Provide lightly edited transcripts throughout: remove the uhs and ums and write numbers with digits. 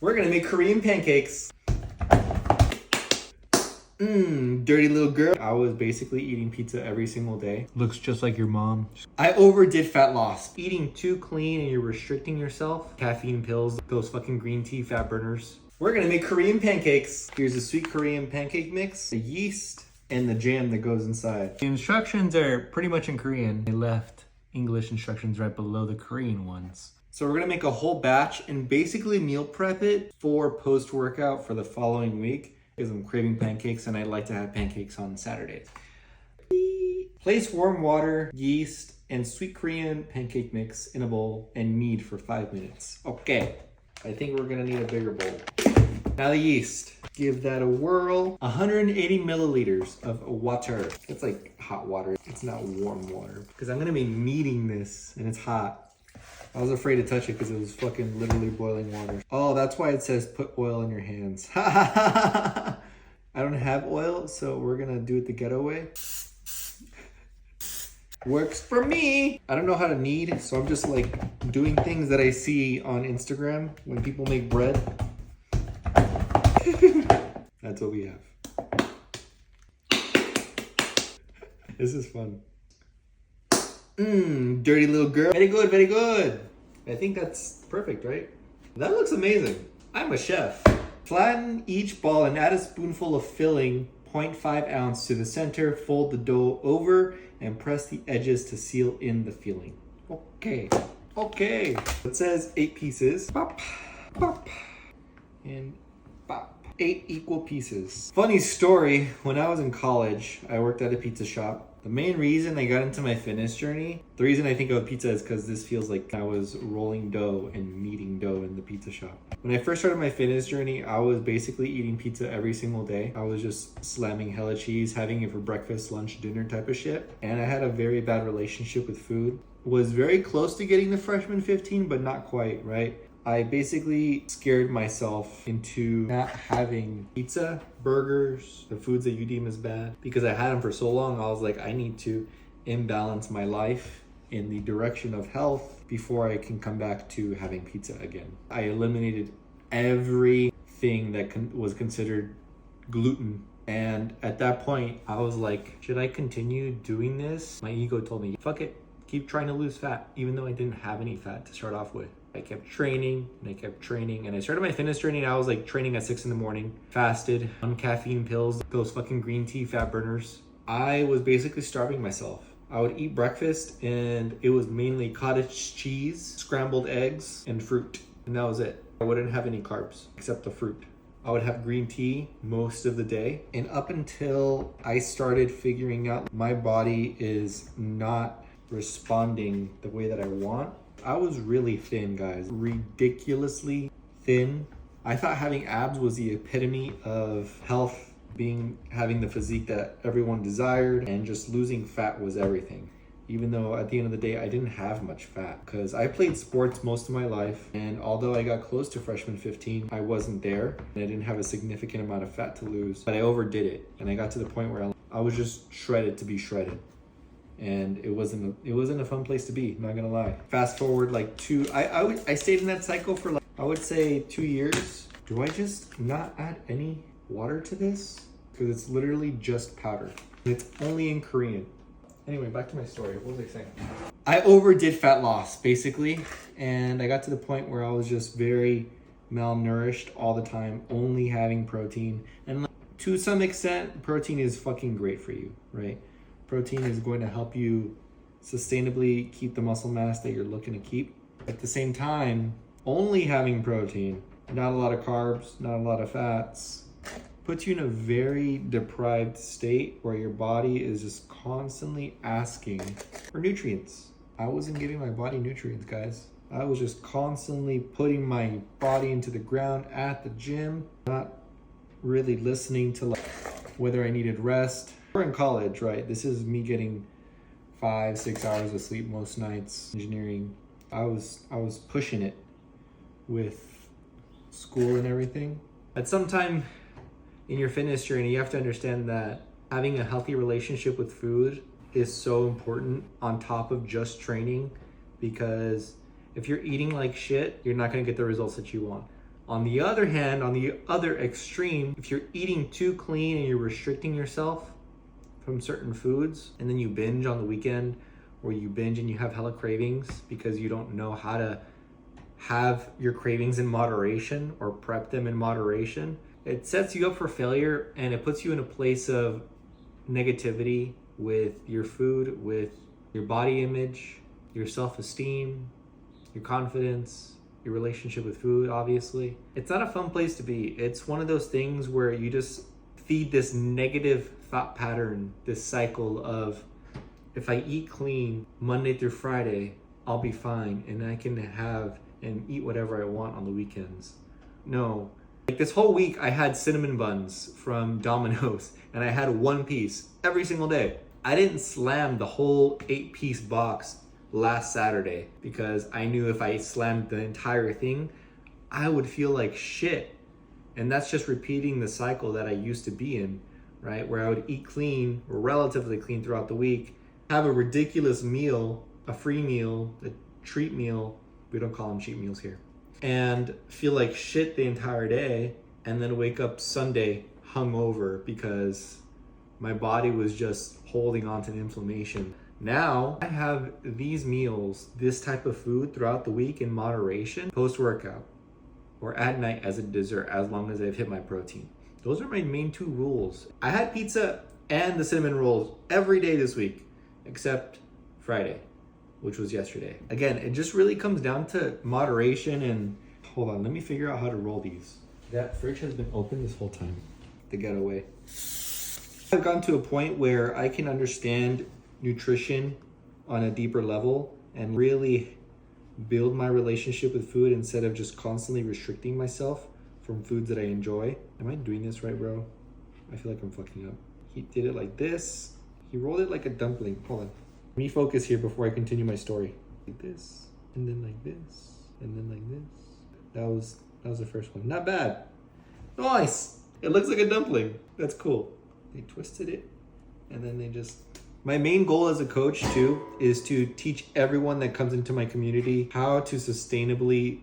We're gonna make Korean pancakes. Dirty little girl. I was basically eating pizza every single day. Looks just like your mom. I overdid fat loss. Eating too clean and you're restricting yourself. Caffeine pills, those fucking green tea fat burners. We're gonna make Korean pancakes. Here's a sweet Korean pancake mix, the yeast, and the jam that goes inside. The instructions are pretty much in Korean. They left English instructions right below the Korean ones. So we're gonna make a whole batch and basically meal prep it for post-workout for the following week because I'm craving pancakes and I like to have pancakes on Saturdays. Place warm water, yeast, and sweet Korean pancake mix in a bowl and knead for 5 minutes. Okay, I think we're gonna need a bigger bowl. Now the yeast. Give that a whirl. 180 milliliters of water. It's like hot water. It's not warm water because I'm gonna be kneading this and it's hot. I was afraid to touch it because it was fucking literally boiling water. Oh, that's why it says put oil in your hands. I don't have oil, so we're gonna do it the ghetto way. Works for me. I don't know how to knead, so I'm just like doing things that I see on Instagram when people make bread. That's what we have. This is fun. Dirty little girl. Very good, very good. I think that's perfect, right? That looks amazing. I'm a chef. Flatten each ball and add a spoonful of filling, 0.5 ounce to the center. Fold the dough over and press the edges to seal in the filling. Okay. It says 8 pieces. Pop, pop, and pop. 8 equal pieces. Funny story, when I was in college, I worked at a pizza shop. The main reason I got into my fitness journey, the reason I think of pizza is because this feels like I was rolling dough and kneading dough in the pizza shop. When I first started my fitness journey, I was basically eating pizza every single day. I was just slamming hella cheese, having it for breakfast, lunch, dinner type of shit. And I had a very bad relationship with food. Was very close to getting the freshman 15, but not quite, right? I basically scared myself into not having pizza, burgers, the foods that you deem as bad. Because I had them for so long, I was like, I need to imbalance my life in the direction of health before I can come back to having pizza again. I eliminated everything that was considered gluten. And at that point, I was like, should I continue doing this? My ego told me, fuck it, keep trying to lose fat, even though I didn't have any fat to start off with. I kept training and I started my fitness journey and I was like training at 6 in the morning, fasted on caffeine pills, those fucking green tea fat burners. I was basically starving myself. I would eat breakfast and it was mainly cottage cheese, scrambled eggs, and fruit. And that was it. I wouldn't have any carbs except the fruit. I would have green tea most of the day. And up until I started figuring out my body is not responding the way that I want, I was really thin, guys. Ridiculously thin. I thought having abs was the epitome of health, having the physique that everyone desired, and just losing fat was everything. Even though at the end of the day, I didn't have much fat because I played sports most of my life. And although I got close to freshman 15, I wasn't there and I didn't have a significant amount of fat to lose, but I overdid it. And I got to the point where I was just shredded to be shredded. And it wasn't a fun place to be, not gonna lie. Fast forward like I stayed in that cycle for like, I would say 2 years. Do I just not add any water to this? Because it's literally just powder. It's only in Korean. Anyway, back to my story. What was I saying? I overdid fat loss, basically. And I got to the point where I was just very malnourished all the time, only having protein. And to some extent, protein is fucking great for you, right? Protein is going to help you sustainably keep the muscle mass that you're looking to keep. At the same time, only having protein, not a lot of carbs, not a lot of fats, puts you in a very deprived state where your body is just constantly asking for nutrients. I wasn't giving my body nutrients, guys. I was just constantly putting my body into the ground at the gym, not really listening to like whether I needed rest. We're in college, right? This is me getting 5-6 hours of sleep most nights. Engineering, I was pushing it with school and everything. At some time in your fitness journey, you have to understand that having a healthy relationship with food is so important on top of just training, because if you're eating like shit, you're not going to get the results that you want. On the other hand, on the other extreme, if you're eating too clean and you're restricting yourself from certain foods, and then you binge on the weekend, or you binge and you have hella cravings because you don't know how to have your cravings in moderation or prep them in moderation, it sets you up for failure, and it puts you in a place of negativity with your food, with your body image, your self-esteem, your confidence, your relationship with food, obviously. It's not a fun place to be. It's one of those things where you just feed this negative thought pattern, this cycle of, if I eat clean Monday through Friday, I'll be fine and I can have and eat whatever I want on the weekends. No. Like this whole week I had cinnamon buns from Domino's and I had one piece every single day. I didn't slam the whole 8-piece box last Saturday because I knew if I slammed the entire thing, I would feel like shit. And that's just repeating the cycle that I used to be in, right? Where I would eat clean or relatively clean throughout the week, have a ridiculous meal, a free meal, a treat meal. We don't call them cheat meals here. And feel like shit the entire day, and then wake up Sunday hungover because my body was just holding on to inflammation. Now I have these meals, this type of food throughout the week in moderation, post-workout or at night as a dessert, as long as I've hit my protein. Those are my main 2 rules. I had pizza and the cinnamon rolls every day this week, except Friday, which was yesterday. Again, it just really comes down to moderation. And hold on, let me figure out how to roll these. That fridge has been open this whole time. The getaway. I've gotten to a point where I can understand nutrition on a deeper level and really build my relationship with food instead of just constantly restricting myself from foods that I enjoy. Am I doing this right, bro? I feel like I'm fucking up. He did it like this. He rolled it like a dumpling. Hold on. Let me focus here before I continue my story. Like this, and then like this, and then like this. That was the first one. Not bad. Nice. It looks like a dumpling. That's cool. They twisted it, and then they just... My main goal as a coach too is to teach everyone that comes into my community how to sustainably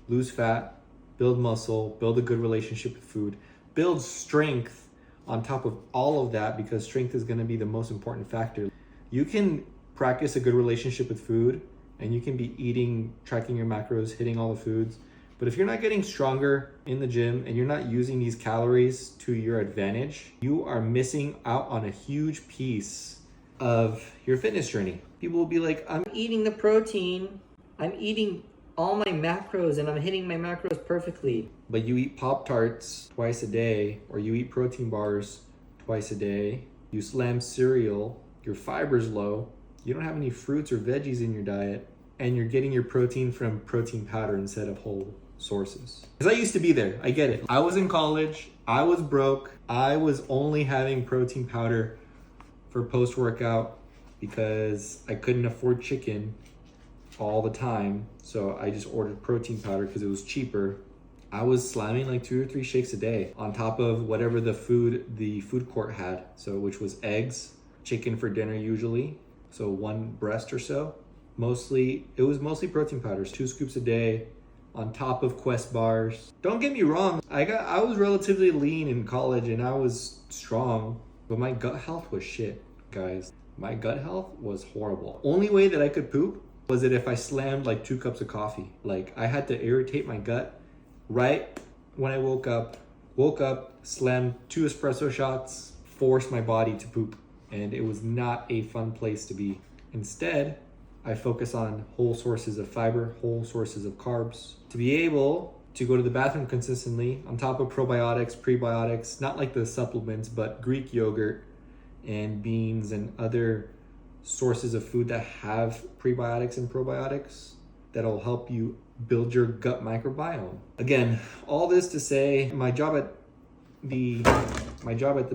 lose fat, build muscle, build a good relationship with food, build strength on top of all of that, because strength is going to be the most important factor. You can practice a good relationship with food and you can be eating, tracking your macros, hitting all the foods. But if you're not getting stronger in the gym and you're not using these calories to your advantage, you are missing out on a huge piece of your fitness journey. People will be like, I'm eating the protein, I'm eating all my macros and I'm hitting my macros perfectly. But you eat Pop-Tarts twice a day, or you eat protein bars twice a day, you slam cereal, your fiber's low, you don't have any fruits or veggies in your diet, and you're getting your protein from protein powder instead of whole sources. Because I used to be there, I get it. I was in college, I was broke, I was only having protein powder for post-workout because I couldn't afford chicken all the time. So I just ordered protein powder because it was cheaper. I was slamming like 2 or 3 shakes a day on top of whatever the food court had. So which was eggs, chicken for dinner usually. So 1 breast or so. It was mostly protein powders, 2 scoops a day on top of Quest bars. Don't get me wrong, I was relatively lean in college and I was strong, but my gut health was shit, guys. My gut health was horrible. Only way that I could poop was that if I slammed like 2 cups of coffee. Like I had to irritate my gut right when I woke up, slammed 2 espresso shots, forced my body to poop. And it was not a fun place to be. Instead, I focus on whole sources of fiber, whole sources of carbs, to be able to go to the bathroom consistently on top of probiotics, prebiotics, not like the supplements, but Greek yogurt and beans and other sources of food that have prebiotics and probiotics that'll help you build your gut microbiome. Again, all this to say, my job at the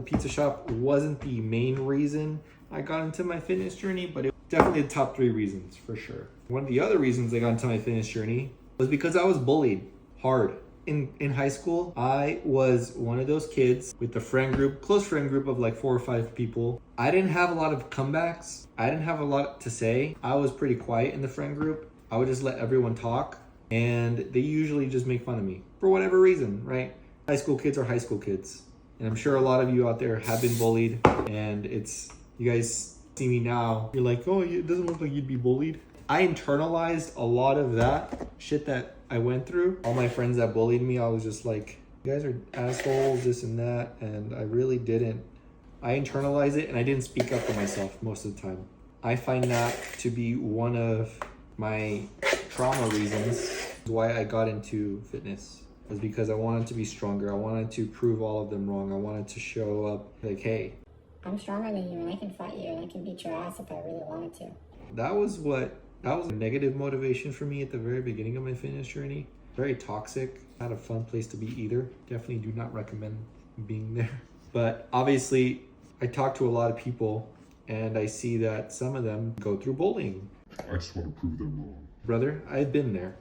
pizza shop wasn't the main reason I got into my fitness journey, but it was definitely the top 3 reasons for sure. One of the other reasons I got into my fitness journey was because I was bullied hard. In high school, I was one of those kids with a close friend group of like 4 or 5 people. I didn't have a lot of comebacks. I didn't have a lot to say. I was pretty quiet in the friend group. I would just let everyone talk. And they usually just make fun of me for whatever reason, right? High school kids are high school kids. And I'm sure a lot of you out there have been bullied. And you guys see me now, you're like, oh, it doesn't look like you'd be bullied. I internalized a lot of that shit that I went through. All my friends that bullied me, I was just like, you guys are assholes, this and that. And I really didn't. I internalized it and I didn't speak up for myself most of the time. I find that to be one of my trauma reasons why I got into fitness. Was because I wanted to be stronger. I wanted to prove all of them wrong. I wanted to show up like, hey, I'm stronger than you and I can fight you and I can beat your ass if I really wanted to. That was a negative motivation for me at the very beginning of my fitness journey. Very toxic. Not a fun place to be either. Definitely do not recommend being there. But obviously, I talk to a lot of people and I see that some of them go through bullying. I just want to prove them wrong. Brother, I've been there.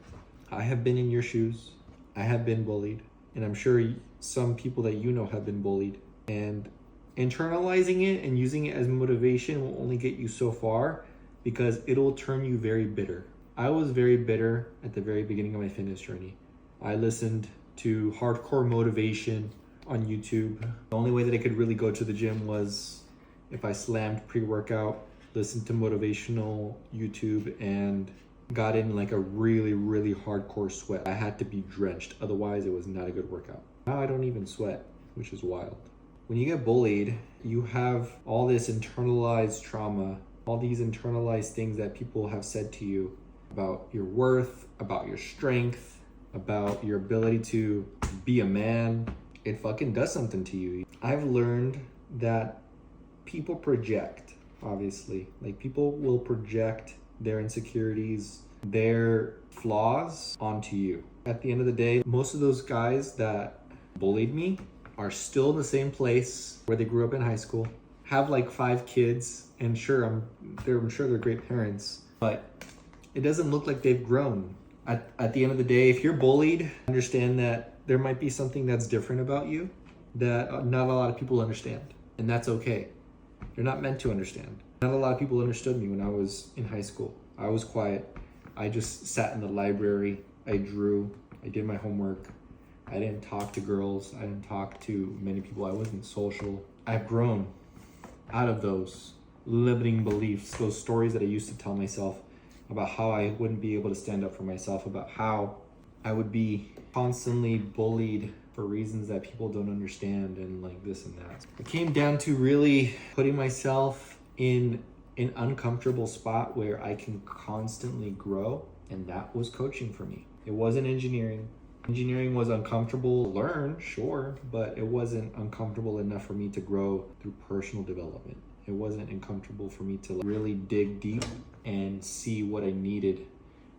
I have been in your shoes. I have been bullied. And I'm sure some people that you know have been bullied. And internalizing it and using it as motivation will only get you so far because it'll turn you very bitter. I was very bitter at the very beginning of my fitness journey. I listened to hardcore motivation on YouTube. The only way that I could really go to the gym was if I slammed pre-workout, listened to motivational YouTube, and got in like a really, really hardcore sweat. I had to be drenched, otherwise it was not a good workout. Now I don't even sweat, which is wild. When you get bullied, you have all this internalized trauma, all these internalized things that people have said to you about your worth, about your strength, about your ability to be a man. It fucking does something to you. I've learned that people project, obviously. Like, people will project their insecurities, their flaws onto you. At the end of the day, most of those guys that bullied me are still in the same place where they grew up in high school, have like 5 kids, and I'm sure they're great parents, but it doesn't look like they've grown. At the end of the day, if you're bullied, understand that there might be something that's different about you that not a lot of people understand, and that's okay. You're not meant to understand. Not a lot of people understood me when I was in high school. I was quiet. I just sat in the library. I drew. I did my homework. I didn't talk to girls. I didn't talk to many people. I wasn't social. I've grown out of those limiting beliefs, those stories that I used to tell myself about how I wouldn't be able to stand up for myself, about how I would be constantly bullied for reasons that people don't understand, and like this and that. It came down to really putting myself in an uncomfortable spot where I can constantly grow, and that was coaching for me. It wasn't engineering. Engineering was uncomfortable to learn, sure, but it wasn't uncomfortable enough for me to grow through personal development. It wasn't uncomfortable for me to really dig deep and see what I needed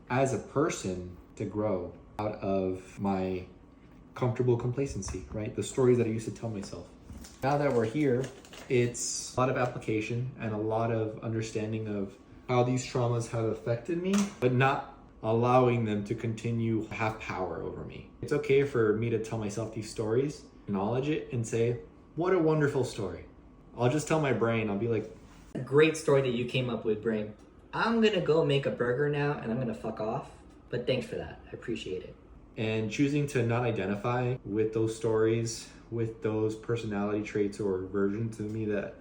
as a person to grow out of my comfortable complacency, right? The stories that I used to tell myself. Now that we're here, it's a lot of application and a lot of understanding of how these traumas have affected me, but not allowing them to continue to have power over me. It's okay for me to tell myself these stories, acknowledge it, and say, what a wonderful story. I'll just tell my brain, I'll be like, a great story that you came up with, brain. I'm gonna go make a burger now and I'm gonna fuck off, but thanks for that. I appreciate it. And choosing to not identify with those stories, with those personality traits or versions of me that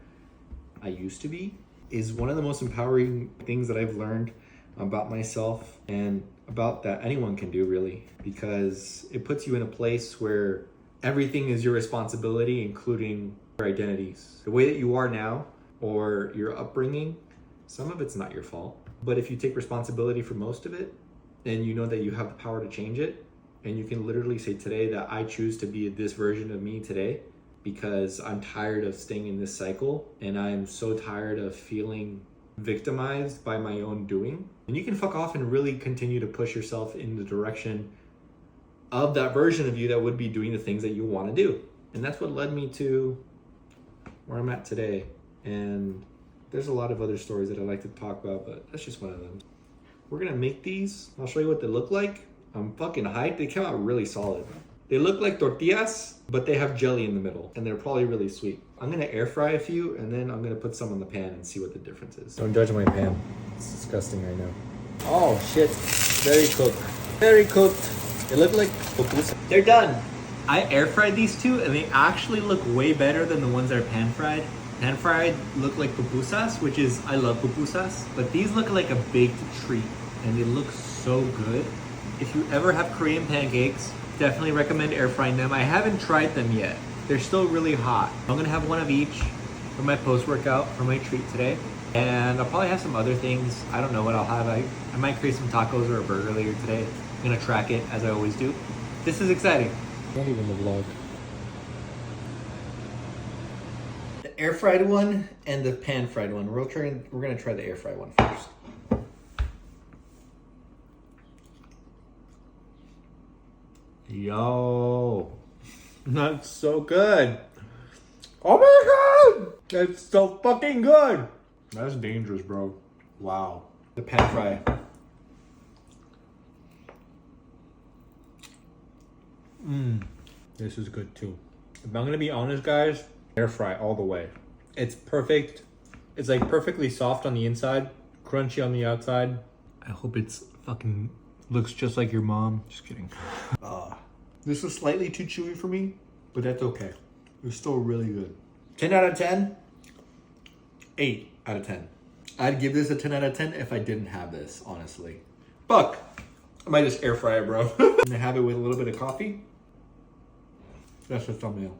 I used to be, is one of the most empowering things that I've learned about myself and about that anyone can do, really, because it puts you in a place where everything is your responsibility, including your identities. The way that you are now, or your upbringing, some of it's not your fault. But if you take responsibility for most of it, and you know that you have the power to change it, and you can literally say today that I choose to be this version of me today because I'm tired of staying in this cycle, and I'm so tired of feeling victimized by my own doing. And you can fuck off and really continue to push yourself in the direction of that version of you that would be doing the things that you want to do. And that's what led me to where I'm at today. And there's a lot of other stories that I like to talk about, but that's just one of them. We're gonna make these. I'll show you what they look like. I'm fucking hyped. They came out really solid. They look like tortillas, but they have jelly in the middle, and they're probably really sweet. I'm gonna air fry a few, and then I'm gonna put some on the pan and see what the difference is. Don't judge my pan. It's disgusting right now. Oh shit, very cooked. Very cooked. They look like pupusa. They're done. I air fried these two and they actually look way better than the ones that are pan fried. Pan fried look like pupusas, which is, I love pupusas, but these look like a baked treat and they look so good. If you ever have Korean pancakes, definitely recommend air frying them. I haven't tried them yet. They're still really hot. I'm gonna have one of each for my post-workout, for my treat today. And I'll probably have some other things. I don't know what I'll have. I might create some tacos or a burger later today. I'm gonna track it as I always do. This is exciting. Not even the vlog. The air fried one and the pan fried one. We're gonna try the air fried one first. Yo, that's so good. Oh my god, that's so fucking good. That's dangerous, bro. Wow. The pan fry. This is good too. If I'm gonna be honest, guys, air fry all the way. It's perfect. It's like perfectly soft on the inside, crunchy on the outside. I hope it's fucking looks just like your mom. Just kidding. This is slightly too chewy for me, but that's okay. It's still really good. 10 out of 10? 8 out of 10. I'd give this a 10 out of 10 if I didn't have this, honestly. Fuck. I might just air fry it, bro. And have it with a little bit of coffee. That's the thumbnail.